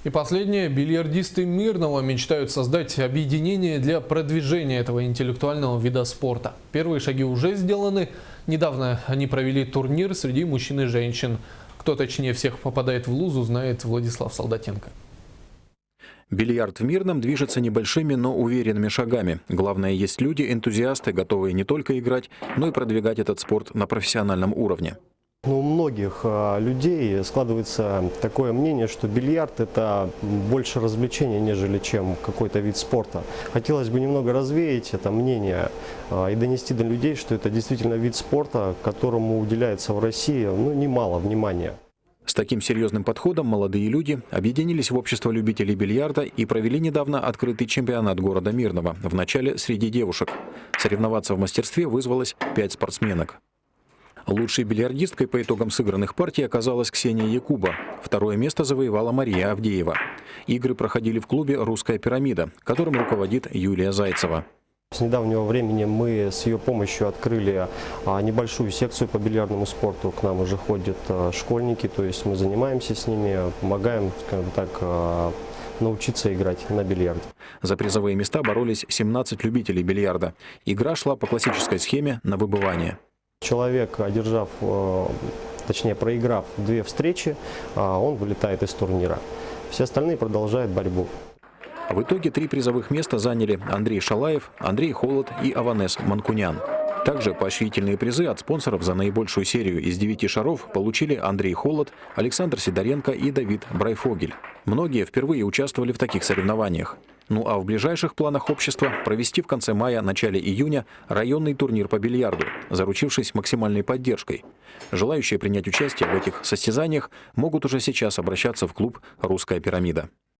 И последнее. Бильярдисты Мирного мечтают создать объединение для продвижения этого интеллектуального вида спорта. Первые шаги уже сделаны. Недавно они провели турнир среди мужчин и женщин. Кто точнее всех попадает в лузу, знает Владислав Солдатенко. Бильярд в Мирном движется небольшими, но уверенными шагами. Главное, есть люди, энтузиасты, готовые не только играть, но и продвигать этот спорт на профессиональном уровне. У многих людей складывается такое мнение, что бильярд – это больше развлечение, нежели чем какой-то вид спорта. Хотелось бы немного развеять это мнение и донести до людей, что это действительно вид спорта, которому уделяется в России немало внимания. С таким серьезным подходом молодые люди объединились в общество любителей бильярда и провели недавно открытый чемпионат города Мирного, вначале среди девушек. Соревноваться в мастерстве вызвалось 5 спортсменок. Лучшей бильярдисткой по итогам сыгранных партий оказалась Ксения Якуба. Второе место завоевала Мария Авдеева. Игры проходили в клубе «Русская пирамида», которым руководит Юлия Зайцева. С недавнего времени мы с ее помощью открыли небольшую секцию по бильярдному спорту. К нам уже ходят школьники, то есть мы занимаемся с ними, помогаем, скажем так, научиться играть на бильярде. За призовые места боролись 17 любителей бильярда. Игра шла по классической схеме на выбывание. Человек, проиграв 2 встречи, он вылетает из турнира. Все остальные продолжают борьбу. В итоге 3 призовых места заняли Андрей Шалаев, Андрей Холод и Аванес Манкунян. Также поощрительные призы от спонсоров за наибольшую серию из 9 шаров получили Андрей Холод, Александр Сидоренко и Давид Брайфогель. Многие впервые участвовали в таких соревнованиях. Ну а в ближайших планах общества провести в конце мая, начале июня районный турнир по бильярду, заручившись максимальной поддержкой. Желающие принять участие в этих состязаниях могут уже сейчас обращаться в клуб «Русская пирамида».